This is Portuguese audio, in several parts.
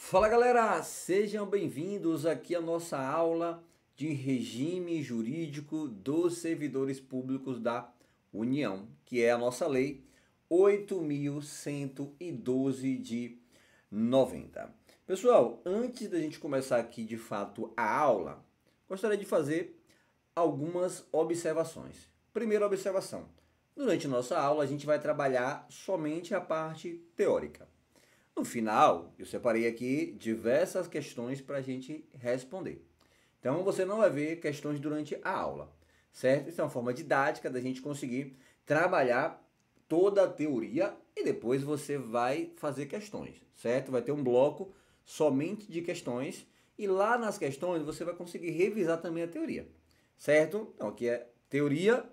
Fala galera, sejam bem-vindos aqui à nossa aula de regime jurídico dos servidores públicos da União, que é a nossa lei 8.112 de 90. Pessoal, antes da gente começar aqui de fato a aula, gostaria de fazer algumas observações. Primeira observação, durante a nossa aula a gente vai trabalhar somente a parte teórica. No final, eu separei aqui diversas questões para a gente responder. Então, você não vai ver questões durante a aula, certo? Isso é uma forma didática da gente conseguir trabalhar toda a teoria e depois você vai fazer questões, certo? Vai ter um bloco somente de questões e lá nas questões você vai conseguir revisar também a teoria, certo? Então, aqui é teoria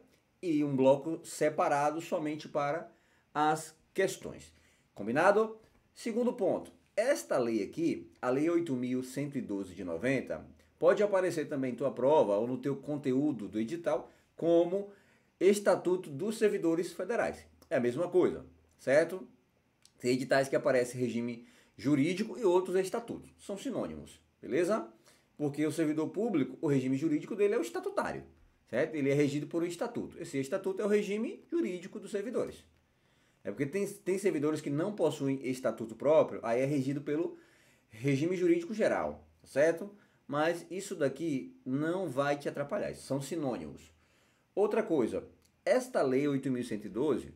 e um bloco separado somente para as questões. Combinado? Segundo ponto, esta lei aqui, a Lei 8.112 de 90, pode aparecer também em tua prova ou no teu conteúdo do edital como Estatuto dos Servidores Federais. É a mesma coisa, certo? Tem editais que aparecem regime jurídico e outros estatutos. São sinônimos, beleza? Porque o servidor público, o regime jurídico dele é o estatutário, certo? Ele é regido por um estatuto. Esse estatuto é o regime jurídico dos servidores. É porque tem servidores que não possuem estatuto próprio, aí é regido pelo regime jurídico geral, certo? Mas isso daqui não vai te atrapalhar, são sinônimos. Outra coisa, esta lei 8.112,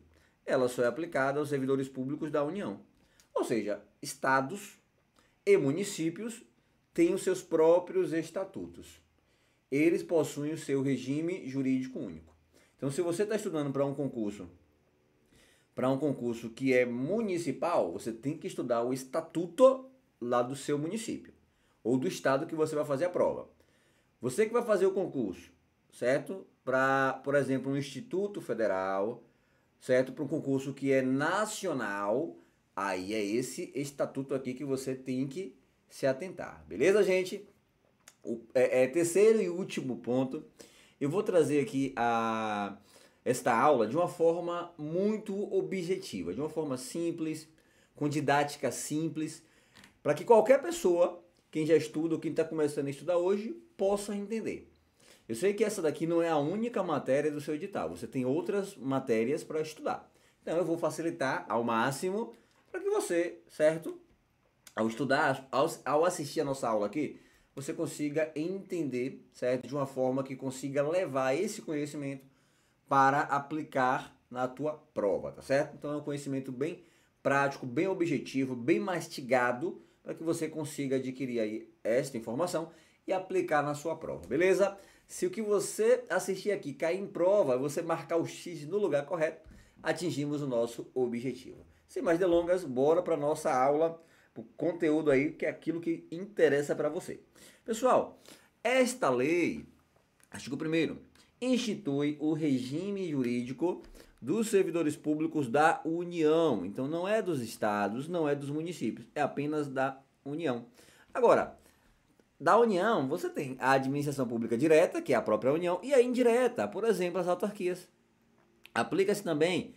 ela só é aplicada aos servidores públicos da União. Ou seja, estados e municípios têm os seus próprios estatutos. Eles possuem o seu regime jurídico único. Então, se você está estudando para um concurso que é municipal, você tem que estudar o estatuto lá do seu município ou do estado que você vai fazer a prova. Você que vai fazer o concurso, certo? Para, por exemplo, um instituto federal, certo? Para um concurso que é nacional, aí é esse estatuto aqui que você tem que se atentar. Beleza, gente? Terceiro e último ponto, eu vou trazer aqui esta aula de uma forma muito objetiva, de uma forma simples, com didática simples, para que qualquer pessoa, quem já estuda ou quem está começando a estudar hoje, possa entender. Eu sei que essa daqui não é a única matéria do seu edital, você tem outras matérias para estudar. Então eu vou facilitar ao máximo para que você, certo? Ao estudar, ao assistir a nossa aula aqui, você consiga entender, certo? De uma forma que consiga levar esse conhecimento para aplicar na tua prova, tá certo? Então é um conhecimento bem prático, bem objetivo, bem mastigado, para que você consiga adquirir aí esta informação e aplicar na sua prova, beleza? Se o que você assistir aqui cair em prova, você marcar o X no lugar correto, atingimos o nosso objetivo. Sem mais delongas, bora para nossa aula, o conteúdo aí, que é aquilo que interessa para você. Pessoal, esta lei, artigo 1º, institui o regime jurídico dos servidores públicos da União. Então não é dos estados, não é dos municípios, é apenas da União. Agora, da União, você tem a administração pública direta, que é a própria União, e a indireta, por exemplo, as autarquias. Aplica-se também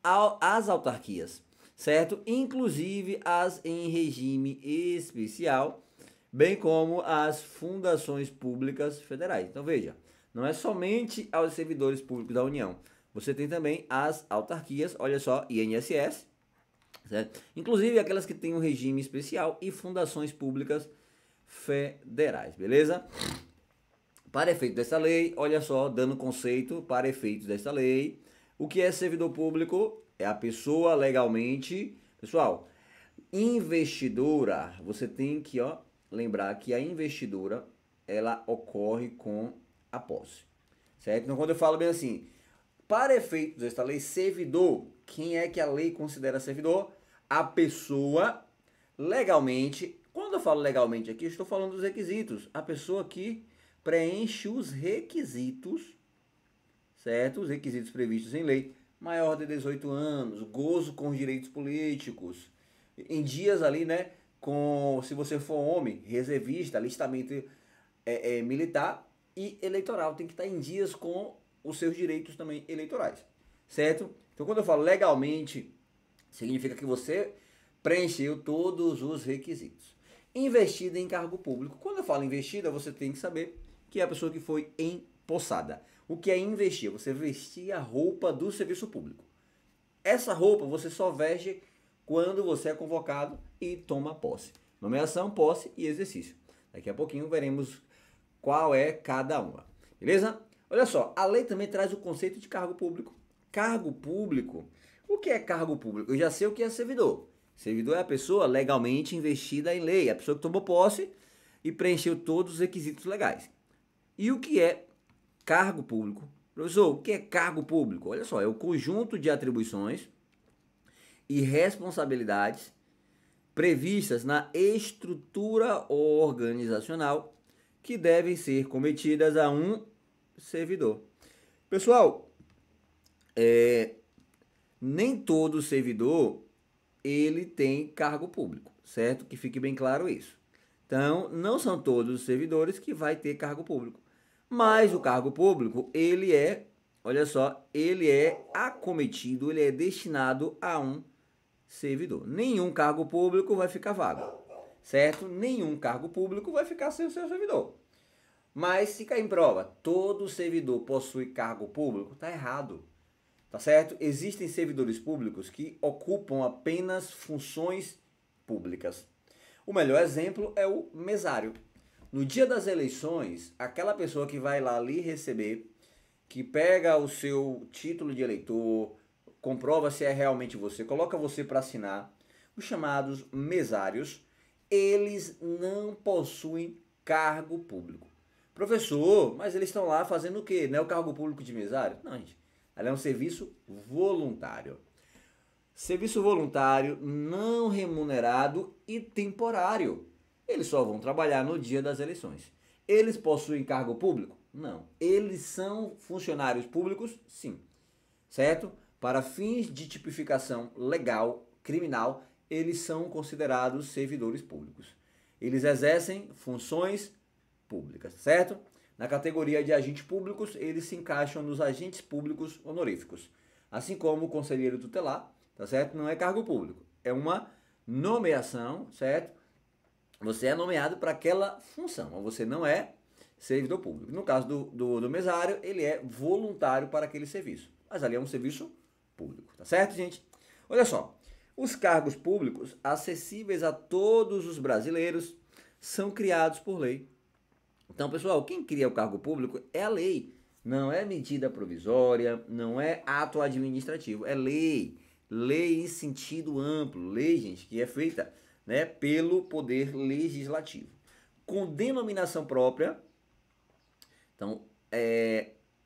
às autarquias, certo? Inclusive as em regime especial, bem como as fundações públicas federais. Então veja, não é somente aos servidores públicos da União. Você tem também as autarquias, olha só, INSS, certo? Inclusive aquelas que têm um regime especial e fundações públicas federais, beleza? Para efeito dessa lei, olha só, dando conceito para efeitos dessa lei, o que é servidor público? É a pessoa legalmente, pessoal, investidora, você tem que lembrar que a investidura, ela ocorre com a posse, certo? Então, quando eu falo bem assim, para efeitos desta lei, servidor, quem é que a lei considera servidor? A pessoa legalmente, quando eu falo legalmente aqui, eu estou falando dos requisitos, a pessoa que preenche os requisitos, certo? Os requisitos previstos em lei, maior de 18 anos, gozo com os direitos políticos, em dias ali, né, se você for homem, reservista, alistamento militar e eleitoral, tem que estar em dias com os seus direitos também eleitorais, certo? Então, quando eu falo legalmente, significa que você preencheu todos os requisitos. Investida em cargo público. Quando eu falo investida, você tem que saber que é a pessoa que foi empossada. O que é investir? Você vestir a roupa do serviço público. Essa roupa você só veste quando você é convocado e toma posse. Nomeação, posse e exercício. Daqui a pouquinho veremos qual é cada uma. Beleza? Olha só, a lei também traz o conceito de cargo público. Cargo público, o que é cargo público? Eu já sei o que é servidor. Servidor é a pessoa legalmente investida em lei, a pessoa que tomou posse e preencheu todos os requisitos legais. E o que é cargo público? Professor, o que é cargo público? Olha só, é o conjunto de atribuições e responsabilidades previstas na estrutura organizacional que devem ser cometidas a um servidor. Pessoal, nem todo servidor ele tem cargo público, certo? Que fique bem claro isso. Então, não são todos os servidores que vai ter cargo público. Mas o cargo público, ele é, olha só, ele é acometido, ele é destinado a um servidor. Nenhum cargo público vai ficar vago, certo? Nenhum cargo público vai ficar sem o seu servidor. Mas se cair em prova, todo servidor possui cargo público, tá errado. Tá certo? Existem servidores públicos que ocupam apenas funções públicas. O melhor exemplo é o mesário. No dia das eleições, aquela pessoa que vai lá lhe receber, que pega o seu título de eleitor, comprova se é realmente você, coloca você para assinar, os chamados mesários, eles não possuem cargo público. Professor, mas eles estão lá fazendo o quê? Não é o cargo público de mesário? Não, gente. Ela é um serviço voluntário. Serviço voluntário, não remunerado e temporário. Eles só vão trabalhar no dia das eleições. Eles possuem cargo público? Não. Eles são funcionários públicos? Sim. Certo? Para fins de tipificação legal, criminal, eles são considerados servidores públicos. Eles exercem funções públicas, certo? Na categoria de agentes públicos, eles se encaixam nos agentes públicos honoríficos. Assim como o conselheiro tutelar, tá certo? Não é cargo público, é uma nomeação, certo? Você é nomeado para aquela função, mas você não é servidor público. No caso do mesário, ele é voluntário para aquele serviço. Mas ali é um serviço público, tá certo, gente? Olha só, os cargos públicos acessíveis a todos os brasileiros são criados por lei. Então, pessoal, quem cria o cargo público é a lei. Não é medida provisória, não é ato administrativo, é lei. Lei em sentido amplo. Lei, gente, que é feita, né, pelo poder legislativo. Com denominação própria. Então,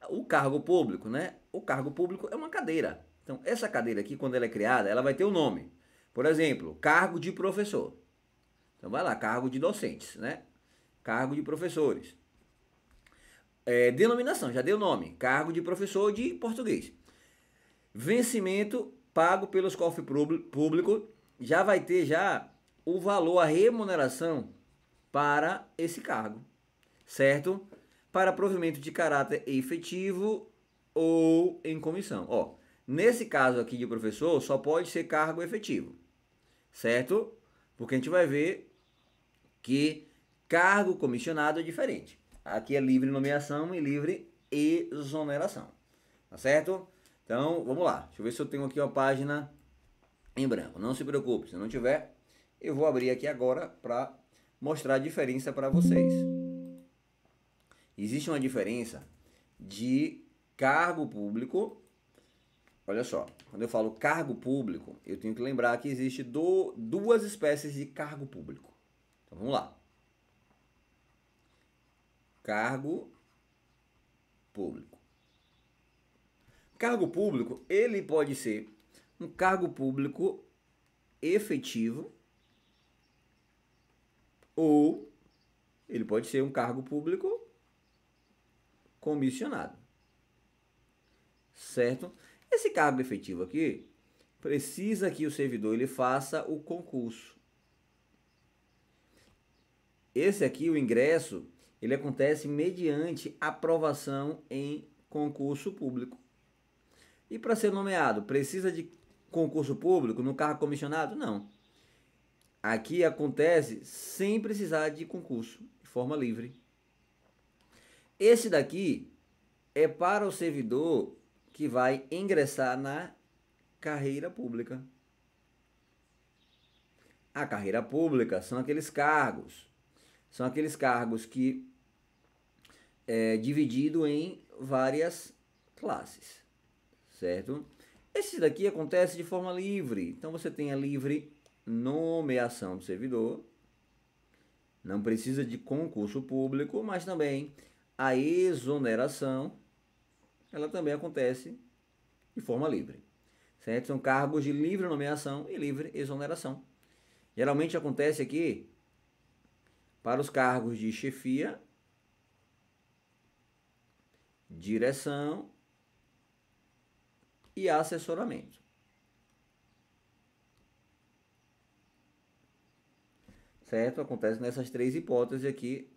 o cargo público, né? O cargo público é uma cadeira. Então, essa cadeira aqui, quando ela é criada, ela vai ter um nome. Por exemplo, cargo de professor. Então, vai lá, cargo de docentes, né? Cargo de professores. Denominação, já deu nome. Cargo de professor de português. Vencimento pago pelos cofres públicos. Já vai ter já o valor, a remuneração para esse cargo. Certo? Para provimento de caráter efetivo ou em comissão. Ó, nesse caso aqui de professor, só pode ser cargo efetivo. Certo? Porque a gente vai ver que cargo comissionado é diferente. Aqui é livre nomeação e livre exoneração. Tá certo? Então, vamos lá. Deixa eu ver se eu tenho aqui uma página em branco. Não se preocupe, se não tiver, eu vou abrir aqui agora para mostrar a diferença para vocês. Existe uma diferença de cargo público. Olha só, quando eu falo cargo público, eu tenho que lembrar que existe duas espécies de cargo público. Então, vamos lá. Cargo público. Cargo público, ele pode ser um cargo público efetivo ou ele pode ser um cargo público comissionado. Certo? Esse cargo efetivo aqui precisa que o servidor ele faça o concurso. Esse aqui, o ingresso, ele acontece mediante aprovação em concurso público. E para ser nomeado, precisa de concurso público no cargo comissionado? Não. Aqui acontece sem precisar de concurso, de forma livre. Esse daqui é para o servidor que vai ingressar na carreira pública. A carreira pública são aqueles cargos que é dividido em várias classes, certo? Esse daqui acontece de forma livre, então você tem a livre nomeação do servidor, não precisa de concurso público, mas também a exoneração, ela também acontece de forma livre, certo? São cargos de livre nomeação e livre exoneração. Geralmente acontece aqui para os cargos de chefia, direção e assessoramento. Certo? Acontece nessas três hipóteses aqui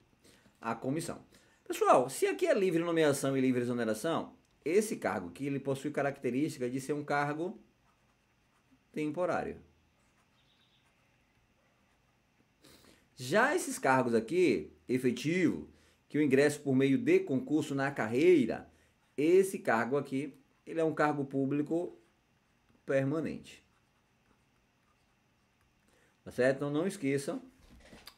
a comissão. Pessoal, se aqui é livre nomeação e livre exoneração, esse cargo aqui ele possui característica de ser um cargo temporário. Já esses cargos aqui, efetivo, que eu ingresso por meio de concurso na carreira, esse cargo aqui, ele é um cargo público permanente. Tá certo? Então não esqueçam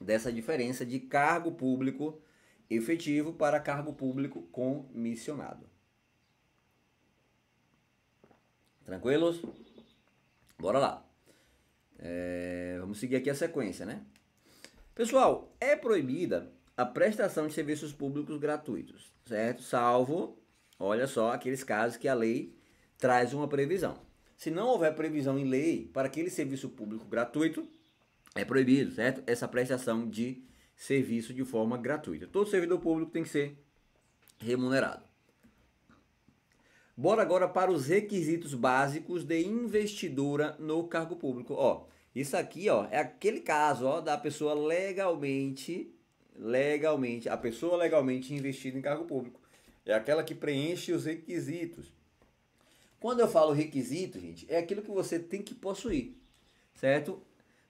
dessa diferença de cargo público efetivo para cargo público comissionado. Tranquilos? Bora lá. Vamos seguir aqui a sequência, né? Pessoal, é proibida a prestação de serviços públicos gratuitos, certo? Salvo, olha só, aqueles casos que a lei traz uma previsão. Se não houver previsão em lei para aquele serviço público gratuito, é proibido, certo? Essa prestação de serviço de forma gratuita. Todo servidor público tem que ser remunerado. Bora agora para os requisitos básicos de investidura no cargo público. Ó, isso aqui, ó, é aquele caso, ó, da pessoa legalmente, a pessoa legalmente investida em cargo público. É aquela que preenche os requisitos. Quando eu falo requisito, gente, é aquilo que você tem que possuir, certo?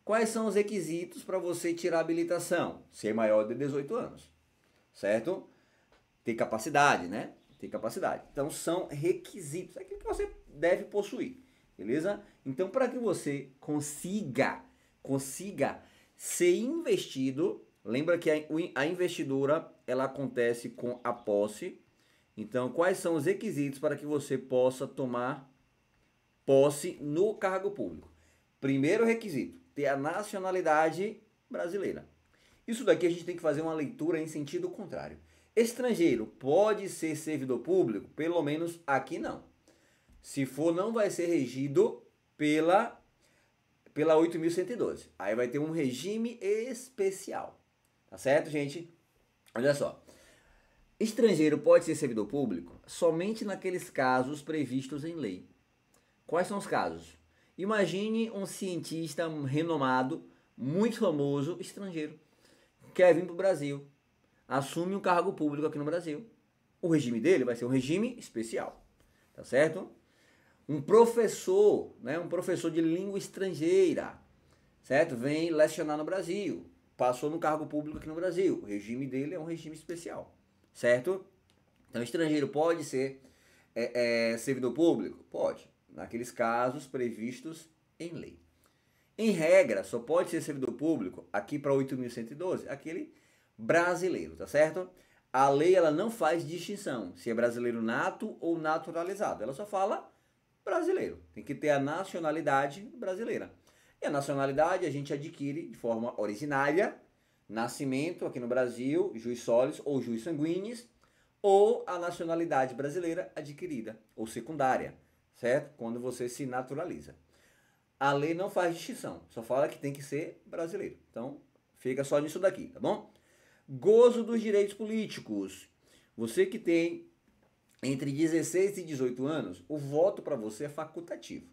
Quais são os requisitos para você tirar a habilitação? Ser maior de 18 anos, certo? Ter capacidade, né? Ter capacidade. Então, são requisitos, é aquilo que você deve possuir, beleza? Então, para que você consiga ser investido, lembra que a investidura, ela acontece com a posse. Então, quais são os requisitos para que você possa tomar posse no cargo público? Primeiro requisito, ter a nacionalidade brasileira. Isso daqui a gente tem que fazer uma leitura em sentido contrário. Estrangeiro pode ser servidor público? Pelo menos aqui não. Se for, não vai ser regido pela 8.112. Aí vai ter um regime especial. Tá certo, gente? Olha só. Estrangeiro pode ser servidor público somente naqueles casos previstos em lei. Quais são os casos? Imagine um cientista renomado, muito famoso, estrangeiro, quer vir para o Brasil, assume um cargo público aqui no Brasil. O regime dele vai ser um regime especial, tá certo? Um professor, né, um professor de língua estrangeira, certo? Vem lecionar no Brasil, passou no cargo público aqui no Brasil. O regime dele é um regime especial, certo? Então, estrangeiro pode ser servidor público? Pode, naqueles casos previstos em lei. Em regra, só pode ser servidor público, aqui para 8.112, aquele brasileiro, tá certo? A lei, ela não faz distinção se é brasileiro nato ou naturalizado. Ela só fala brasileiro. Tem que ter a nacionalidade brasileira. E a nacionalidade a gente adquire de forma originária, nascimento aqui no Brasil, jus solis ou jus sanguinis, ou a nacionalidade brasileira adquirida, ou secundária, certo? Quando você se naturaliza. A lei não faz distinção, só fala que tem que ser brasileiro. Então, fica só nisso daqui, tá bom? Gozo dos direitos políticos. Você que tem entre 16 e 18 anos, o voto para você é facultativo.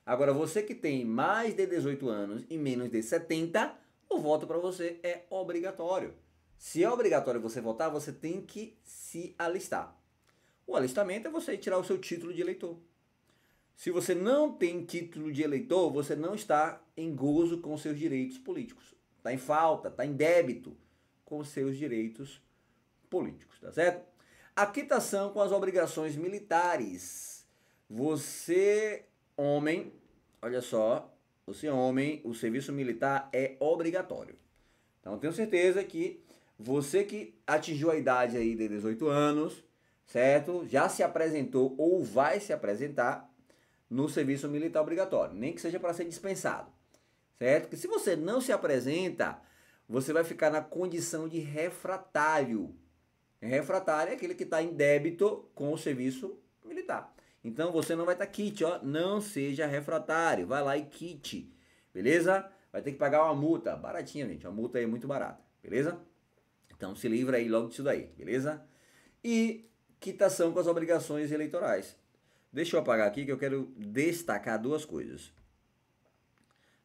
Agora, você que tem mais de 18 anos e menos de 70, o voto para você é obrigatório. Se é obrigatório você votar, você tem que se alistar. O alistamento é você tirar o seu título de eleitor. Se você não tem título de eleitor, você não está em gozo com seus direitos políticos. Está em falta, está em débito com seus direitos políticos, tá certo? A quitação com as obrigações militares. Você, homem, olha só, você, homem, o serviço militar é obrigatório. Então, tenho certeza que você que atingiu a idade aí de 18 anos, certo? Já se apresentou ou vai se apresentar no serviço militar obrigatório, nem que seja para ser dispensado, certo? Porque se você não se apresenta, você vai ficar na condição de refratário. Refratário é aquele que está em débito com o serviço militar. Então você não vai estar quite, ó, não seja refratário, vai lá e quite, beleza? Vai ter que pagar uma multa, baratinha, gente, a multa é muito barata, beleza? Então se livra aí logo disso daí, beleza? E quitação com as obrigações eleitorais. Deixa eu apagar aqui que eu quero destacar duas coisas.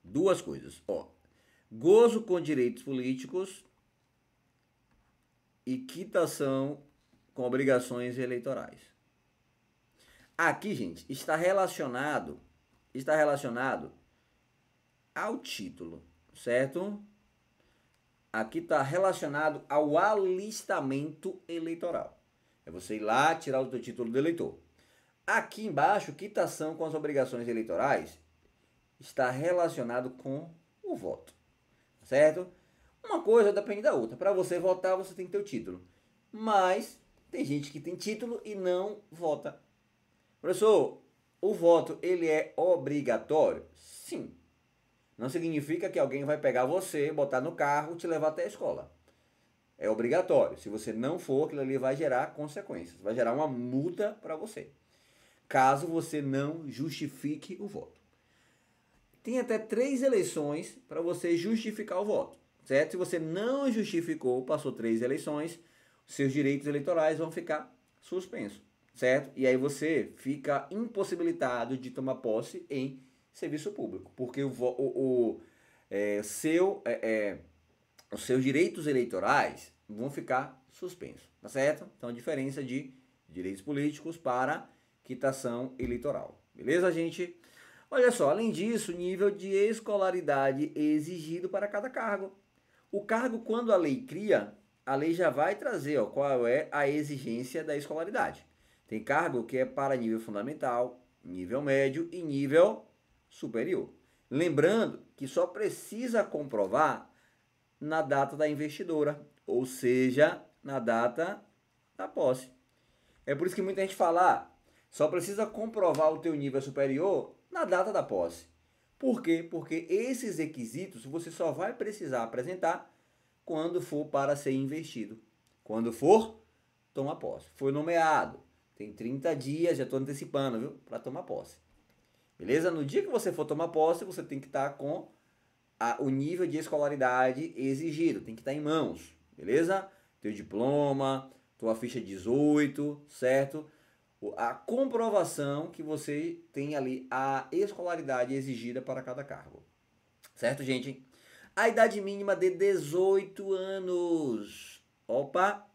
Duas coisas, ó. Gozo com direitos políticos e quitação com obrigações eleitorais. Aqui, gente, está relacionado ao título, certo? Aqui está relacionado ao alistamento eleitoral. É você ir lá tirar o seu título de eleitor. Aqui embaixo, quitação com as obrigações eleitorais está relacionado com o voto, certo? Uma coisa depende da outra. Para você votar, você tem que ter o título. Mas tem gente que tem título e não vota. Professor, o voto ele é obrigatório? Sim. Não significa que alguém vai pegar você, botar no carro e te levar até a escola. É obrigatório. Se você não for, aquilo ali vai gerar consequências. Vai gerar uma multa para você, caso você não justifique o voto. Tem até 3 eleições para você justificar o voto, certo? Se você não justificou, passou 3 eleições, seus direitos eleitorais vão ficar suspensos, certo? E aí você fica impossibilitado de tomar posse em serviço público, porque os seus direitos eleitorais vão ficar suspensos, tá certo? Então, a diferença de direitos políticos para quitação eleitoral, beleza, gente? Olha só, além disso, nível de escolaridade exigido para cada cargo. O cargo, quando a lei cria, a lei já vai trazer qual é a exigência da escolaridade. Tem cargo que é para nível fundamental, nível médio e nível superior. Lembrando que só precisa comprovar na data da investidura, ou seja, na data da posse. É por isso que muita gente fala, só precisa comprovar o teu nível superior na data da posse. Por quê? Porque esses requisitos você só vai precisar apresentar quando for para ser investido. Quando for tomar posse. Foi nomeado. Tem 30 dias, já estou antecipando, viu? Para tomar posse. Beleza? No dia que você for tomar posse, você tem que estar com o nível de escolaridade exigido. Tem que estar em mãos. Beleza? Teu diploma, tua ficha 18, certo? A comprovação que você tem ali a escolaridade exigida para cada cargo. Certo, gente? A idade mínima de 18 anos. Opa!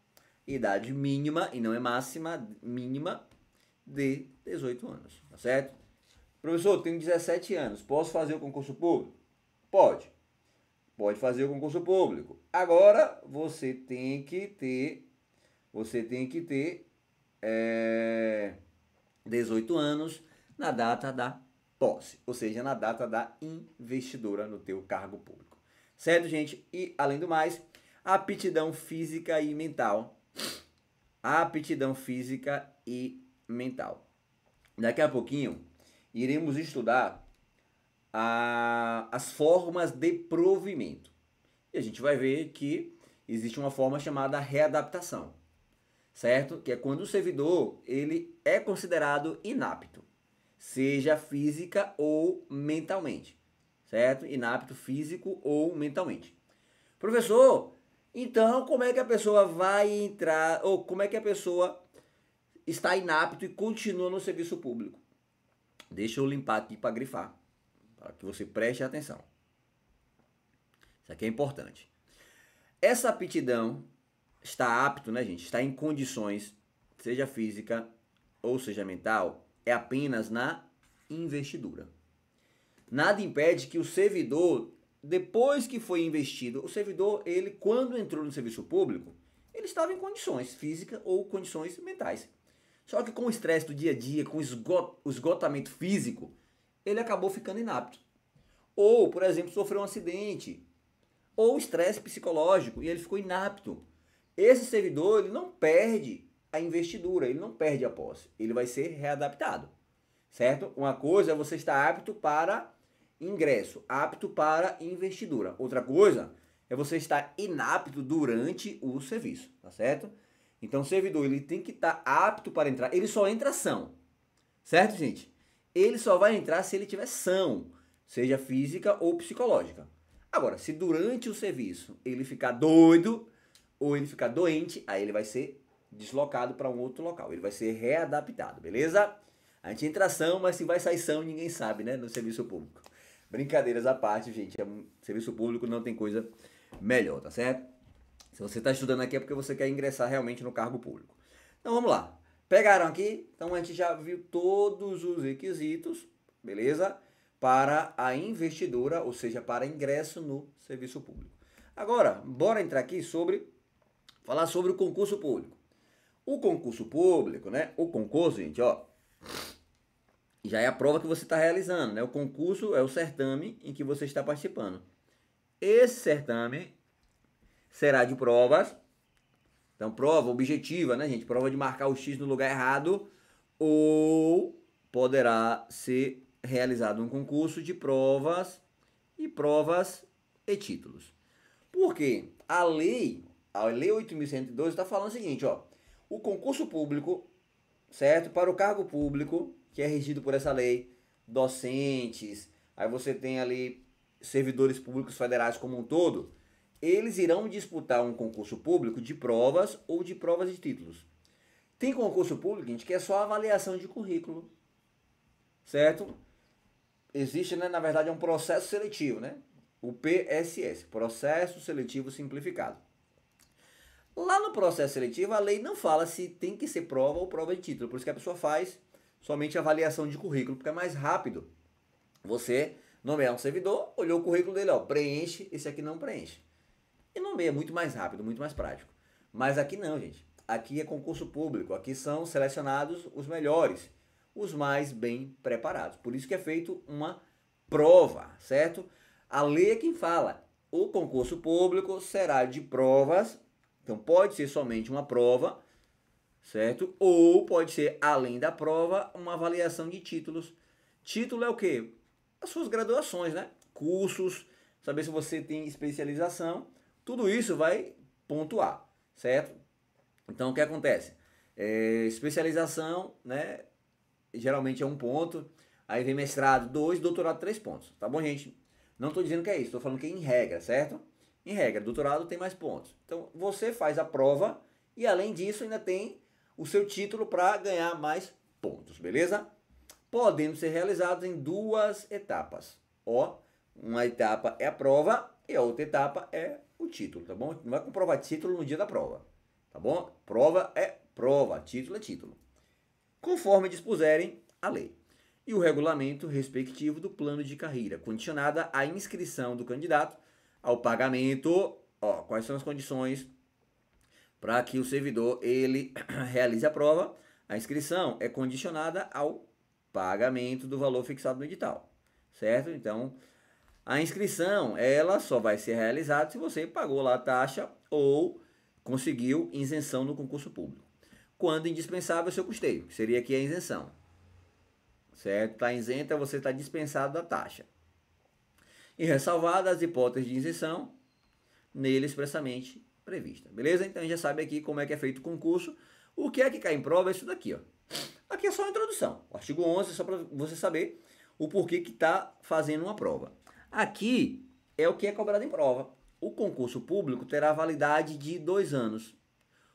Idade mínima, e não é máxima, mínima de 18 anos. Tá certo? Professor, eu tenho 17 anos. Posso fazer o concurso público? Pode. Pode fazer o concurso público. Agora, você tem que ter 18 anos na data da posse, ou seja, na data da investidura no teu cargo público. Certo, gente? E, além do mais, aptidão física e mental. Aptidão física e mental. Daqui a pouquinho, iremos estudar as formas de provimento. E a gente vai ver que existe uma forma chamada readaptação, certo? Que é quando o servidor ele é considerado inapto, seja física ou mentalmente, certo? Inapto físico ou mentalmente. Professor, então como é que a pessoa vai entrar, ou como é que a pessoa está inapto e continua no serviço público? Deixa eu limpar aqui para grifar, para que você preste atenção. Isso aqui é importante. Essa aptidão está apto, né, gente? Está em condições, seja física ou seja mental, é apenas na investidura. Nada impede que o servidor, depois que foi investido, o servidor, ele quando entrou no serviço público, ele estava em condições físicas ou condições mentais. Só que com o estresse do dia a dia, com o esgotamento físico, ele acabou ficando inapto. Ou, por exemplo, sofreu um acidente, ou estresse psicológico, e ele ficou inapto. Esse servidor, ele não perde a investidura, ele não perde a posse, ele vai ser readaptado, certo? Uma coisa é você estar apto para ingresso, apto para investidura. Outra coisa é você estar inapto durante o serviço, tá certo? Então o servidor, ele tem que estar apto para entrar, ele só entra são, certo, gente? Ele só vai entrar se ele tiver são, seja física ou psicológica. Agora, se durante o serviço ele ficar doido ou ele ficar doente, aí ele vai ser deslocado para um outro local, ele vai ser readaptado, beleza? A gente entra ação, mas se vai sair são, ninguém sabe, né, no serviço público. Brincadeiras à parte, gente, serviço público não tem coisa melhor, tá certo? Se você está estudando aqui é porque você quer ingressar realmente no cargo público. Então vamos lá. Pegaram aqui? Então a gente já viu todos os requisitos, beleza? Para a investidura, ou seja, para ingresso no serviço público. Agora, bora entrar aqui falar sobre o concurso público. O concurso público, né? O concurso, gente, ó, já é a prova que você está realizando, né? O concurso é o certame em que você está participando. Esse certame será de provas. Então, prova objetiva, né, gente? Prova de marcar o X no lugar errado, ou poderá ser realizado um concurso de provas e títulos. Por quê? A lei 8.102 está falando o seguinte, ó. O concurso público, certo? Para o cargo público, que é regido por essa lei, docentes, aí você tem ali servidores públicos federais como um todo, eles irão disputar um concurso público de provas ou de provas de títulos. Tem concurso público, gente, que é só avaliação de currículo, certo? Existe, né, na verdade, é um processo seletivo, né? O PSS, Processo Seletivo Simplificado. Lá no processo seletivo, a lei não fala se tem que ser prova ou prova de título, por isso que a pessoa faz somente avaliação de currículo, porque é mais rápido. Você nomear um servidor, olhou o currículo dele, ó, preenche, esse aqui não preenche. E nomeia muito mais rápido, muito mais prático. Mas aqui não, gente. Aqui é concurso público, aqui são selecionados os melhores, os mais bem preparados. Por isso que é feito uma prova, certo? A lei é quem fala. O concurso público será de provas, então pode ser somente uma prova, certo? Ou pode ser, além da prova, uma avaliação de títulos. Título é o quê? As suas graduações, né? Cursos, saber se você tem especialização, tudo isso vai pontuar, certo? Então o que acontece? Especialização, né? Geralmente é 1 ponto, aí vem mestrado 2, doutorado 3 pontos, tá bom, gente? Não estou dizendo que é isso, estou falando que é em regra, certo? Em regra, doutorado tem mais pontos. Então você faz a prova e além disso ainda tem o seu título para ganhar mais pontos, beleza? Podendo ser realizados em 2 etapas. Ó, uma etapa é a prova e a outra etapa é o título, tá bom? Não vai comprovar título no dia da prova, tá bom? Prova é prova, título é título. Conforme dispuserem a lei e o regulamento respectivo do plano de carreira, condicionada à inscrição do candidato ao pagamento. Ó, quais são as condições para que o servidor ele realize a prova? A inscrição é condicionada ao pagamento do valor fixado no edital, certo? Então, a inscrição, ela só vai ser realizada se você pagou lá a taxa ou conseguiu isenção no concurso público. Quando indispensável, o seu custeio, que seria aqui a isenção, certo? Está isenta, você está dispensado da taxa. E ressalvadas as hipóteses de isenção, nele expressamente prevista, beleza? Então, a gente já sabe aqui como é que é feito o concurso. O que é que cai em prova é isso daqui, ó. Aqui é só a introdução, o artigo 11, só para você saber o porquê que está fazendo uma prova. Aqui é o que é cobrado em prova. O concurso público terá validade de 2 anos.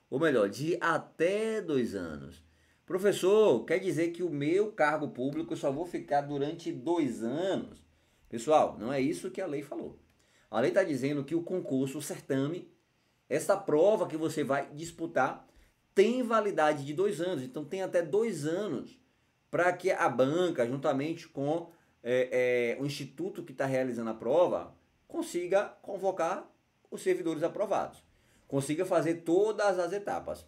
Ou melhor, de até 2 anos. Professor, quer dizer que o meu cargo público eu só vou ficar durante 2 anos? Pessoal, não é isso que a lei falou. A lei está dizendo que o concurso, o certame, essa prova que você vai disputar, tem validade de 2 anos. Então tem até 2 anos para que a banca, juntamente com o instituto que está realizando a prova, consiga convocar os servidores aprovados, consiga fazer todas as etapas.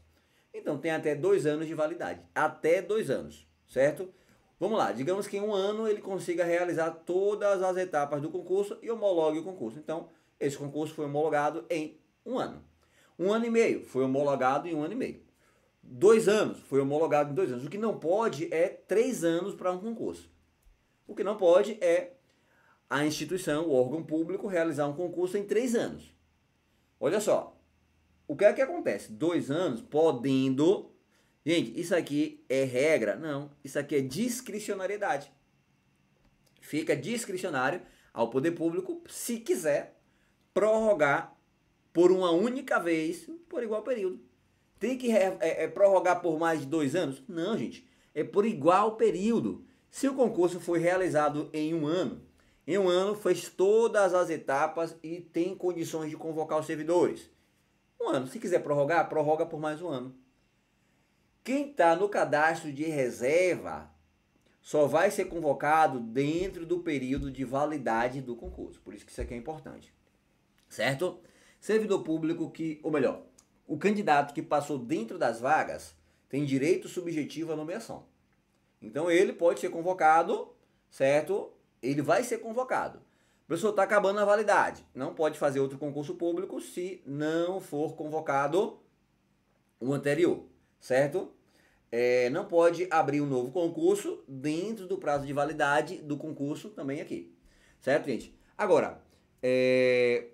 Então tem até 2 anos de validade, até 2 anos, certo? Vamos lá, digamos que em 1 ano ele consiga realizar todas as etapas do concurso e homologue o concurso. Então, esse concurso foi homologado em 1 ano. 1 ano e meio foi homologado em 1 ano e meio. 2 anos foi homologado em 2 anos. O que não pode é 3 anos para um concurso. O que não pode é a instituição, o órgão público, realizar um concurso em 3 anos. Olha só, o que é que acontece? 2 anos podendo... Gente, isso aqui é regra? Não, isso aqui é discricionariedade. Fica discricionário ao poder público, se quiser, prorrogar por uma única vez, por igual período. Tem que prorrogar por mais de 2 anos? Não, gente, é por igual período. Se o concurso foi realizado em 1 ano, em 1 ano fez todas as etapas e tem condições de convocar os servidores. 1 ano, se quiser prorrogar, prorroga por mais 1 ano. Quem está no cadastro de reserva só vai ser convocado dentro do período de validade do concurso. Por isso que isso aqui é importante. Certo? Servidor público que, ou melhor, o candidato que passou dentro das vagas tem direito subjetivo à nomeação. Então ele pode ser convocado, certo? Ele vai ser convocado. O professor está acabando a validade. Não pode fazer outro concurso público se não for convocado o anterior, certo? Não pode abrir um novo concurso dentro do prazo de validade do concurso também aqui. Certo, gente? Agora,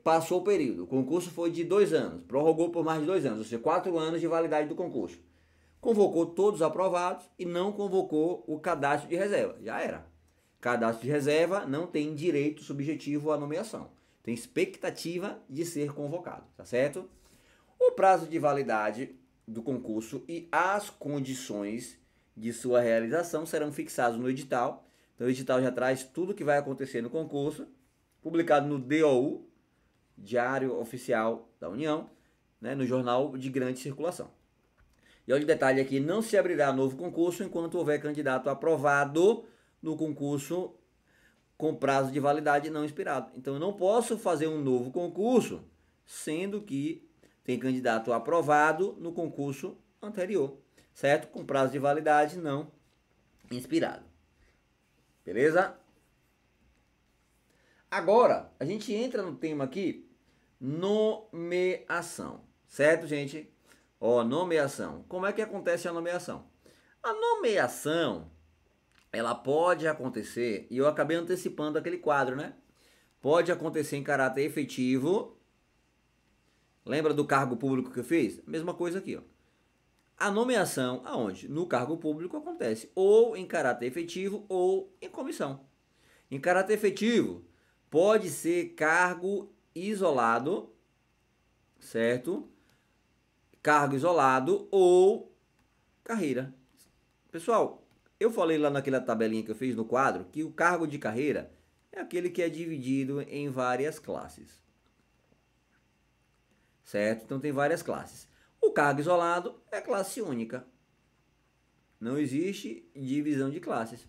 passou o período. O concurso foi de 2 anos. Prorrogou por mais de 2 anos. Ou seja, 4 anos de validade do concurso. Convocou todos os aprovados e não convocou o cadastro de reserva. Já era. Cadastro de reserva não tem direito subjetivo à nomeação. Tem expectativa de ser convocado. Tá certo? O prazo de validade do concurso e as condições de sua realização serão fixados no edital. Então o edital já traz tudo que vai acontecer no concurso, publicado no DOU, Diário Oficial da União, né, no jornal de grande circulação. E olha o detalhe aqui, não se abrirá novo concurso enquanto houver candidato aprovado no concurso com prazo de validade não expirado. Então eu não posso fazer um novo concurso, sendo que tem candidato aprovado no concurso anterior, certo? Com prazo de validade não expirado. Beleza? Agora, a gente entra no tema aqui, nomeação. Certo, gente? Ó, nomeação. Como é que acontece a nomeação? A nomeação, ela pode acontecer, e eu acabei antecipando aquele quadro, né? Pode acontecer em caráter efetivo. Lembra do cargo público que eu fiz? Mesma coisa aqui, ó. A nomeação, aonde? No cargo público acontece ou em caráter efetivo ou em comissão. Em caráter efetivo, pode ser cargo isolado, certo? Cargo isolado ou carreira. Pessoal, eu falei lá naquela tabelinha que eu fiz no quadro que o cargo de carreira é aquele que é dividido em várias classes. Certo? Então tem várias classes. O cargo isolado é classe única. Não existe divisão de classes.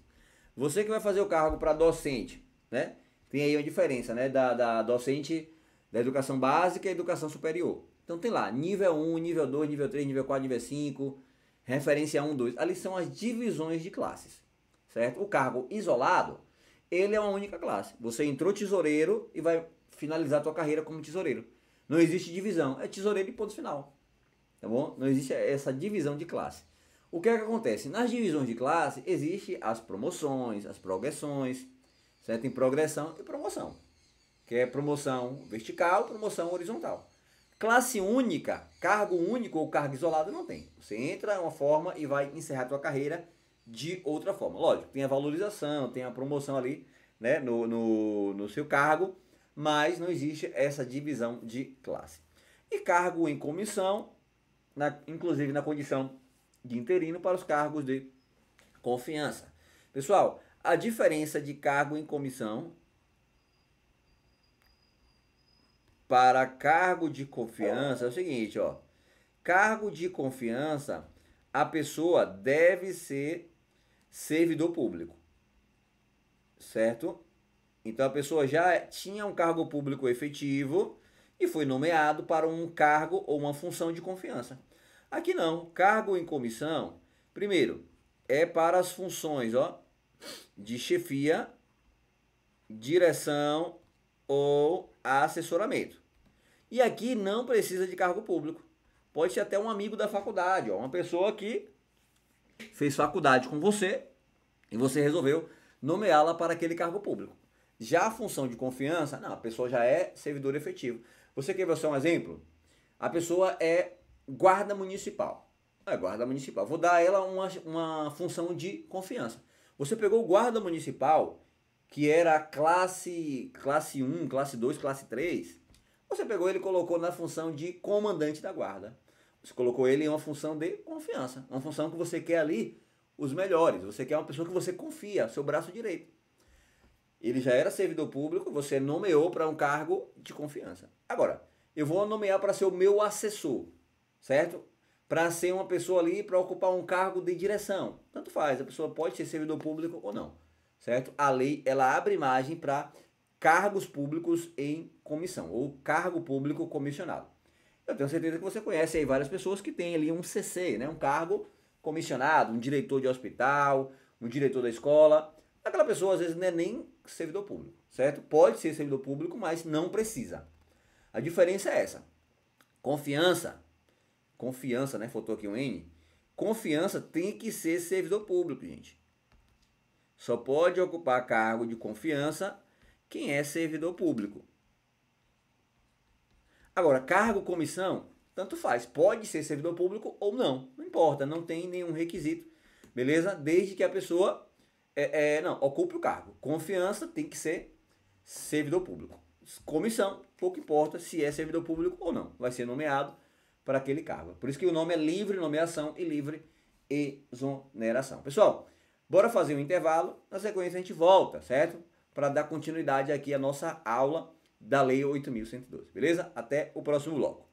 Você que vai fazer o cargo para docente, né? Tem aí uma diferença, né? Da docente da educação básica e educação superior. Então tem lá nível 1, nível 2, nível 3, nível 4, nível 5, referência 1, 2. Ali são as divisões de classes. Certo? O cargo isolado, ele é uma única classe. Você entrou tesoureiro e vai finalizar a tua carreira como tesoureiro. Não existe divisão, é tesoureiro e ponto final. Tá bom? Não existe essa divisão de classe. O que é que acontece? Nas divisões de classe, existem as promoções, as progressões, certo? Tem progressão e promoção, que é promoção vertical, promoção horizontal. Classe única, cargo único ou cargo isolado não tem. Você entra uma forma e vai encerrar a tua carreira de outra forma. Lógico, tem a valorização, tem a promoção ali, né, no seu cargo, mas não existe essa divisão de classe. E cargo em comissão, inclusive na condição de interino para os cargos de confiança. Pessoal, a diferença de cargo em comissão para cargo de confiança é o seguinte, ó. Cargo de confiança, a pessoa deve ser servidor público, certo? Então a pessoa já tinha um cargo público efetivo e foi nomeado para um cargo ou uma função de confiança. Aqui não, cargo em comissão, primeiro, é para as funções, ó, de chefia, direção ou assessoramento. E aqui não precisa de cargo público. Pode ser até um amigo da faculdade, ó, uma pessoa que fez faculdade com você e você resolveu nomeá-la para aquele cargo público. Já a função de confiança, não, a pessoa já é servidor efetivo. Você quer ver só um exemplo? A pessoa é guarda municipal. É guarda municipal. Vou dar a ela uma função de confiança. Você pegou o guarda municipal, que era classe 1, classe 2, classe 3. Você pegou ele e colocou na função de comandante da guarda. Você colocou ele em uma função de confiança. Uma função que você quer ali os melhores. Você quer uma pessoa que você confia, seu braço direito. Ele já era servidor público, você nomeou para um cargo de confiança. Agora, eu vou nomear para ser o meu assessor, certo? Para ser uma pessoa ali, para ocupar um cargo de direção. Tanto faz, a pessoa pode ser servidor público ou não, certo? A lei, ela abre margem para cargos públicos em comissão, ou cargo público comissionado. Eu tenho certeza que você conhece aí várias pessoas que têm ali um CC, né? Um cargo comissionado, um diretor de hospital, um diretor da escola. Aquela pessoa às vezes não é nem servidor público, certo? Pode ser servidor público, mas não precisa. A diferença é essa. Confiança, né? Faltou aqui um N. Confiança tem que ser servidor público, gente. Só pode ocupar cargo de confiança quem é servidor público. Agora, cargo, comissão, tanto faz. Pode ser servidor público ou não. Não importa, não tem nenhum requisito. Beleza? Desde que a pessoa não, ocupe o cargo. Confiança tem que ser servidor público. Comissão, pouco importa se é servidor público ou não. Vai ser nomeado para aquele cargo. Por isso que o nome é livre nomeação e livre exoneração. Pessoal, bora fazer um intervalo. Na sequência a gente volta, certo? Para dar continuidade aqui à nossa aula da Lei 8.112. Beleza? Até o próximo bloco.